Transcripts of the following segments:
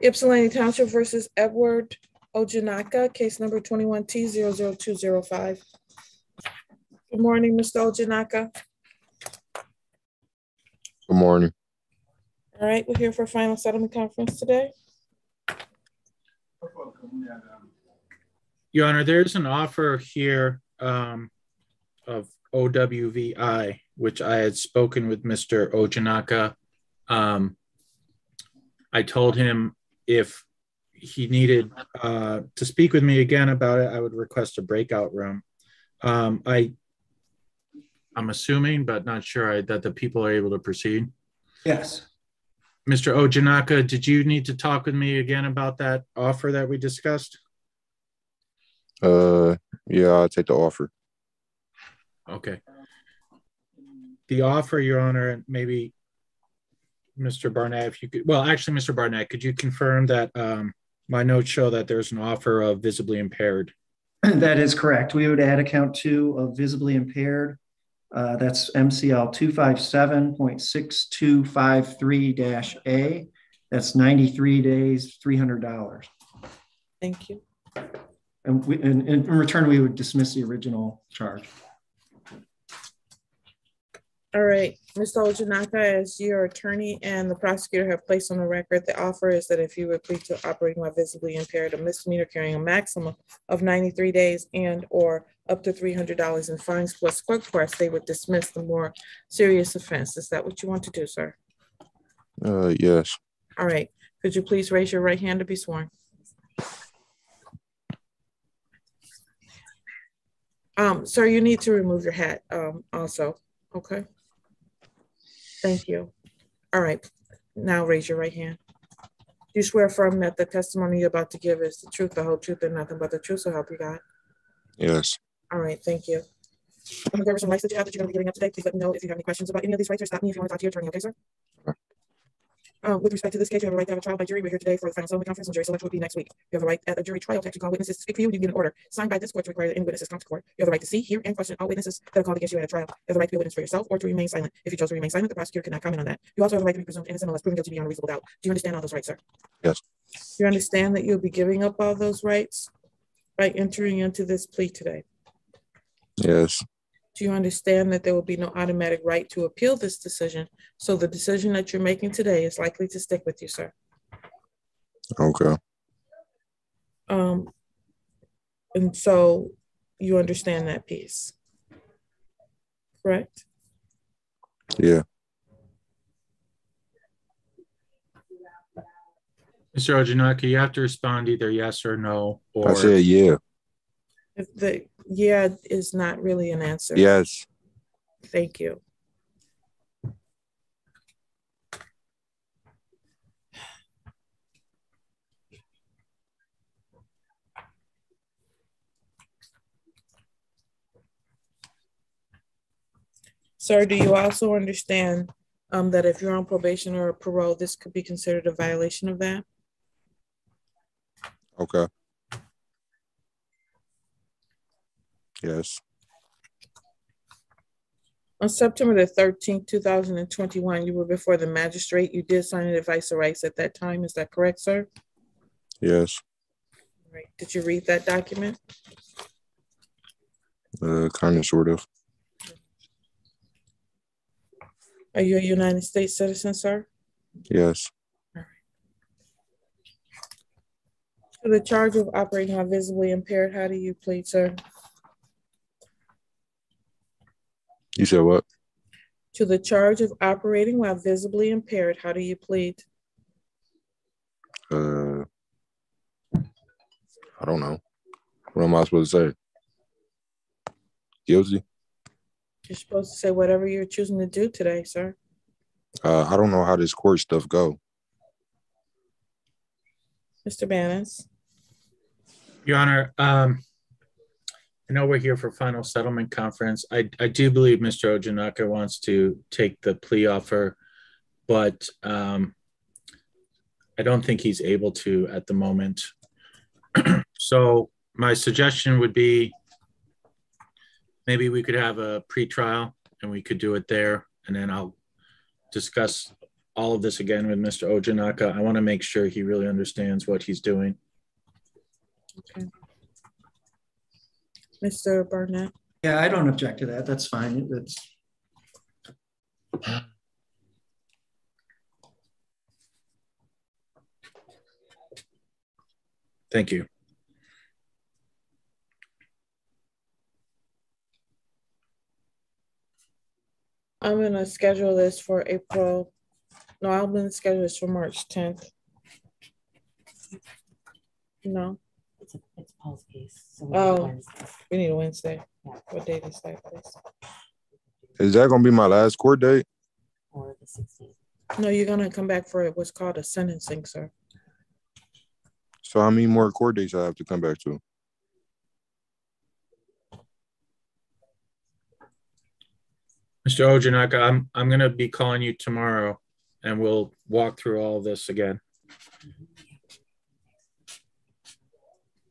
Ypsilanti Township versus Edward Ojanaka, case number 21T00205. Good morning, Mr. Ojanaka. Good morning. All right, we're here for a final settlement conference today. Your Honor, there's an offer here of OWVI, which I had spoken with Mr. Ojanaka. I told him if he needed to speak with me again about it, I would request a breakout room. I'm assuming, but not sure, that the people are able to proceed. Yes. Mr. Ojanaka, did you need to talk with me again about that offer that we discussed? Yeah, I'll take the offer. Okay. The offer, Your Honor, and maybe Mr. Barnett, if you could, well, actually, Mr. Barnett, could you confirm that my notes show that there's an offer of visibly impaired? That is correct. We would add account 2 of visibly impaired. That's MCL 257.6253-A. That's 93 days, $300. Thank you. And in return, we would dismiss the original charge. All right, Mr. Ojanaka, as your attorney and the prosecutor have placed on the record, the offer is that if you would plead to operating while visibly impaired, a misdemeanor carrying a maximum of 93 days and or up to $300 in fines plus court costs, they would dismiss the more serious offense. Is that what you want to do, sir? Yes. All right, could you please raise your right hand to be sworn? Sir, you need to remove your hat also, okay? Thank you. All right, now raise your right hand. Do you swear affirm that the testimony you're about to give is the truth, the whole truth, and nothing but the truth, so help you God? Yes. All right, thank you. There were some rights that you have that you're going to be giving up today. Please let me know if you have any questions about any of these rights, or stop me if you want to talk to your attorney, okay, sir? With respect to this case, you have a right to have a trial by jury. We're here today for the final settlement conference, and jury selection will be next week. You have a right at a jury trial to actually call witnesses to speak for you. You get an order signed by this court to require that any witnesses come to court. You have the right to see, hear, and question all witnesses that are called against you at a trial. You have the right to be a witness for yourself or to remain silent. If you chose to remain silent, the prosecutor cannot comment on that. You also have the right to be presumed innocent unless proven guilty beyond a reasonable doubt. Do you understand all those rights, sir? Yes. Do you understand that you'll be giving up all those rights by entering into this plea today? Yes. Do you understand that there will be no automatic right to appeal this decision? So the decision that you're making today is likely to stick with you, sir. Okay. And so you understand that piece, correct? Yeah. Mr. Ojanaka, you have to respond either yes or no. Or I said yeah. If the yeah is not really an answer. Yes. Thank you. Sir, do you also understand that if you're on probation or parole, this could be considered a violation of that? Okay. Yes. On September the 13th, 2021, you were before the magistrate. You did sign an advice of rights at that time. Is that correct, sir? Yes. All right. Did you read that document? Kind of, sort of. Are you a United States citizen, sir? Yes. All right. To the charge of operating while visibly impaired, how do you plead, sir? You said what? To the charge of operating while visibly impaired, how do you plead? I don't know. What am I supposed to say? Guilty? You're supposed to say whatever you're choosing to do today, sir. I don't know how this court stuff go. Mr. Bannons. Your Honor, I know we're here for final settlement conference. I do believe Mr. Ojanaka wants to take the plea offer, but I don't think he's able to at the moment. So my suggestion would be maybe we could have a pre-trial and we could do it there, and then I'll discuss all of this again with Mr. Ojinaka. I want to make sure he really understands what he's doing. Okay. Mr. Barnett. Yeah, I don't object to that. That's fine. Thank you. I'm gonna schedule this for April. No, I'm gonna schedule this for March 10th. No, It's Paul's case. So Oh. we need a Wednesday. Yeah. What date is that, please? Is that gonna be my last court date? Or the 16th. No, you're gonna come back for what's called a sentencing, sir. So how many more court dates I have to come back to? Mr. Ojinaka, I'm going to be calling you tomorrow and we'll walk through all this again.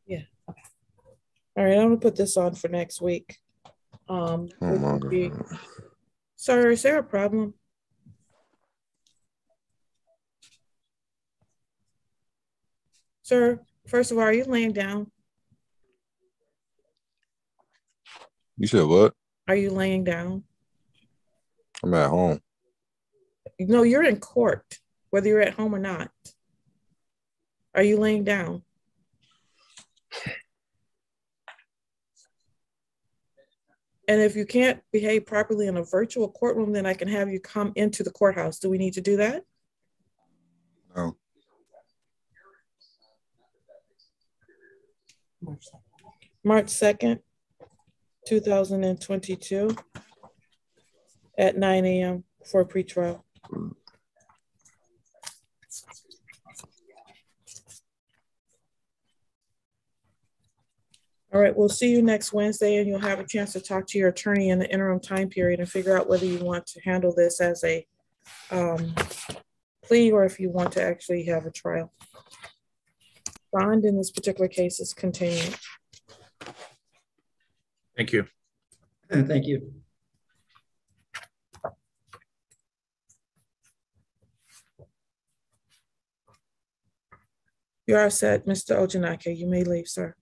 Yeah. Okay. All right, I'm gonna put this on for next week. Oh my God. Sir, is there a problem? Sir, first of all, are you laying down? You said what? Are you laying down? I'm at home. No, you're in court, whether you're at home or not. Are you laying down? And if you can't behave properly in a virtual courtroom, then I can have you come into the courthouse. Do we need to do that? No. March 2nd, 2022 at 9 a.m. for pretrial. All right, we'll see you next Wednesday and you'll have a chance to talk to your attorney in the interim time period and figure out whether you want to handle this as a plea or if you want to actually have a trial. Bond in this particular case is continued. Thank you. Thank you. You are set, Mr. Ojinaka. You may leave, sir.